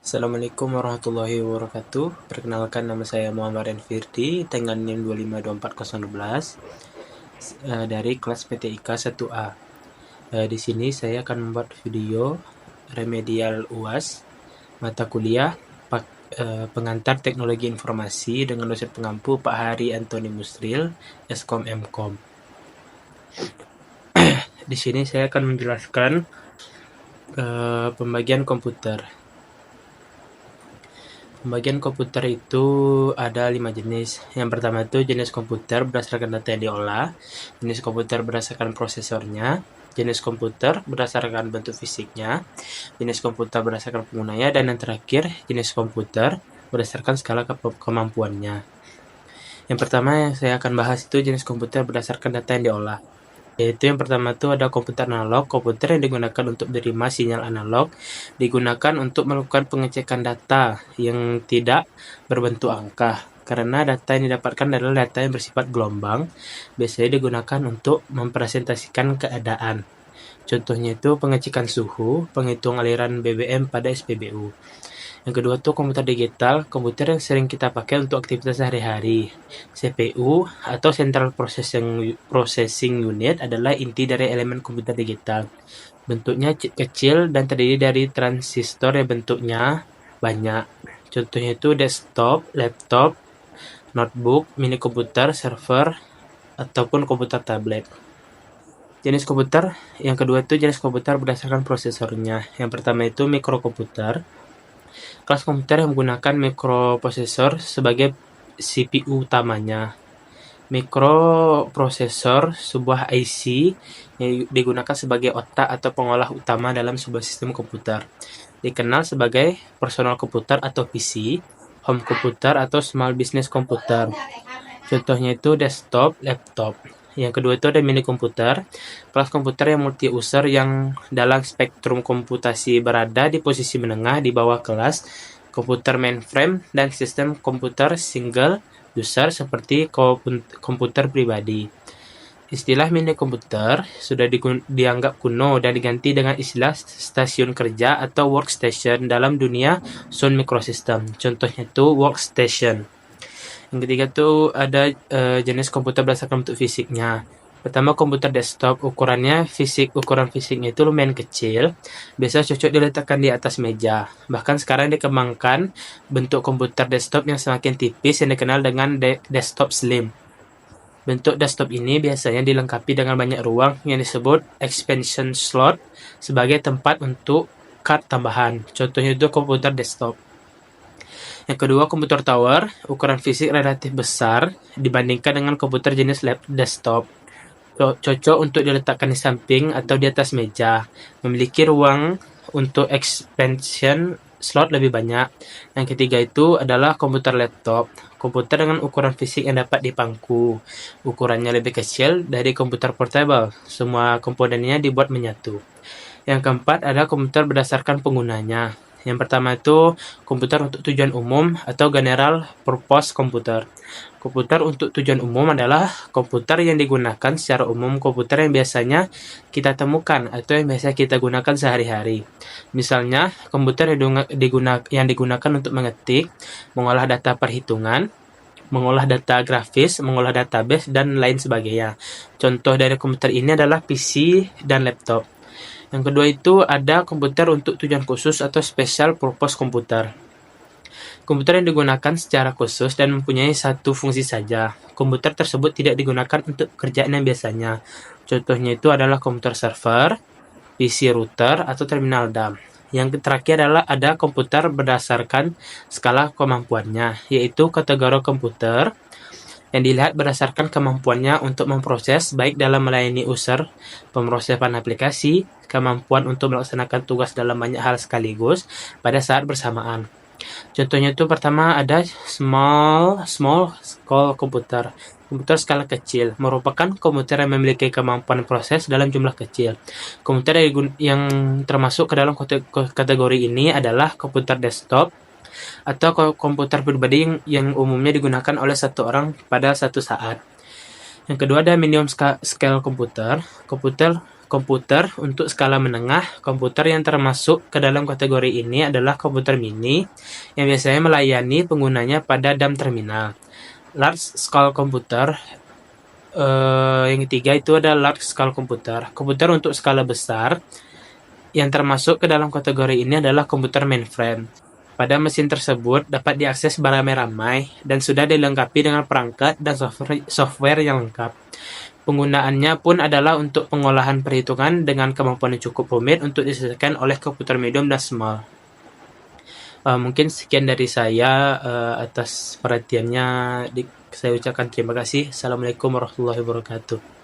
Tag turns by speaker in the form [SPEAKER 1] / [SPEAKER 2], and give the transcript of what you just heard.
[SPEAKER 1] Assalamualaikum warahmatullahi wabarakatuh. Perkenalkan, nama saya Muhammad Firdi dengan NIM 2524012 dari kelas PTIK 1A. Di sini saya akan membuat video remedial UAS mata kuliah pengantar teknologi informasi dengan dosen pengampu Pak Hari Antoni Musril, Eskom Mkom. Di sini saya akan menjelaskan pembagian komputer. Pembagian komputer itu ada 5 jenis. Yang pertama itu jenis komputer berdasarkan data yang diolah, jenis komputer berdasarkan prosesornya, jenis komputer berdasarkan bentuk fisiknya, jenis komputer berdasarkan penggunanya, dan yang terakhir jenis komputer berdasarkan skala kemampuannya. Yang pertama yang saya akan bahas itu jenis komputer berdasarkan data yang diolah. Yaitu yang pertama itu ada komputer analog. Komputer yang digunakan untuk menerima sinyal analog digunakan untuk melakukan pengecekan data yang tidak berbentuk angka, karena data yang didapatkan adalah data yang bersifat gelombang. Biasanya digunakan untuk mempresentasikan keadaan. Contohnya itu pengecekan suhu, penghitung aliran BBM pada SPBU. Yang kedua tuh komputer digital, komputer yang sering kita pakai untuk aktivitas sehari-hari. CPU atau Central Processing Unit adalah inti dari elemen komputer digital. Bentuknya kecil dan terdiri dari transistor yang bentuknya banyak. Contohnya itu desktop, laptop, notebook, mini komputer, server, ataupun komputer tablet. Jenis komputer yang kedua itu jenis komputer berdasarkan prosesornya. Yang pertama itu mikrokomputer. Kelas komputer yang menggunakan mikroprosesor sebagai CPU utamanya. Mikroprosesor, sebuah IC yang digunakan sebagai otak atau pengolah utama dalam sebuah sistem komputer. Dikenal sebagai personal komputer atau PC, home komputer atau small business komputer. Contohnya itu desktop, laptop. Yang kedua itu ada mini komputer, kelas komputer yang multi-user yang dalam spektrum komputasi berada di posisi menengah di bawah kelas komputer mainframe dan sistem komputer single user seperti komputer pribadi. Istilah mini komputer sudah dianggap kuno dan diganti dengan istilah stasiun kerja atau workstation dalam dunia Sun Microsystem. Contohnya itu workstation. Yang ketiga tuh ada jenis komputer berdasarkan bentuk fisiknya. Pertama, komputer desktop. Ukuran fisiknya itu lumayan kecil. Biasa cocok diletakkan di atas meja. Bahkan sekarang dikembangkan bentuk komputer desktop yang semakin tipis yang dikenal dengan desktop slim. Bentuk desktop ini biasanya dilengkapi dengan banyak ruang yang disebut expansion slot sebagai tempat untuk card tambahan. Contohnya itu komputer desktop. Yang kedua, komputer tower, ukuran fisik relatif besar dibandingkan dengan komputer jenis desktop. Cocok untuk diletakkan di samping atau di atas meja. Memiliki ruang untuk expansion slot lebih banyak. Yang ketiga itu adalah komputer laptop. Komputer dengan ukuran fisik yang dapat dipangku. Ukurannya lebih kecil dari komputer portable. Semua komponennya dibuat menyatu. Yang keempat ada komputer berdasarkan penggunanya. Yang pertama itu komputer untuk tujuan umum atau general purpose komputer. Komputer untuk tujuan umum adalah komputer yang digunakan secara umum, komputer yang biasanya kita temukan atau yang biasa kita gunakan sehari-hari. Misalnya, komputer yang digunakan untuk mengetik, mengolah data perhitungan, mengolah data grafis, mengolah database, dan lain sebagainya. Contoh dari komputer ini adalah PC dan laptop. Yang kedua itu ada komputer untuk tujuan khusus atau special purpose komputer. Komputer yang digunakan secara khusus dan mempunyai satu fungsi saja. Komputer tersebut tidak digunakan untuk pekerjaan yang biasanya. Contohnya itu adalah komputer server, PC router, atau terminal DAM. Yang terakhir adalah ada komputer berdasarkan skala kemampuannya, yaitu kategori komputer yang dilihat berdasarkan kemampuannya untuk memproses, baik dalam melayani user, pemrosesan aplikasi, kemampuan untuk melaksanakan tugas dalam banyak hal sekaligus pada saat bersamaan. Contohnya itu pertama ada small scale komputer. Komputer skala kecil merupakan komputer yang memiliki kemampuan proses dalam jumlah kecil. Komputer yang termasuk ke dalam kategori ini adalah komputer desktop atau komputer pribadi yang umumnya digunakan oleh satu orang pada satu saat. Yang kedua ada medium scale komputer. komputer untuk skala menengah. Komputer yang termasuk ke dalam kategori ini adalah komputer mini yang biasanya melayani penggunanya pada DAM terminal. Large scale computer, yang ketiga itu ada large scale computer. Komputer untuk skala besar yang termasuk ke dalam kategori ini adalah komputer mainframe. Pada mesin tersebut dapat diakses beramai-ramai dan sudah dilengkapi dengan perangkat dan software yang lengkap. Penggunaannya pun adalah untuk pengolahan perhitungan dengan kemampuan yang cukup rumit untuk diselesaikan oleh komputer medium dan small. Mungkin sekian dari saya. Atas perhatiannya saya ucapkan terima kasih. Assalamualaikum warahmatullahi wabarakatuh.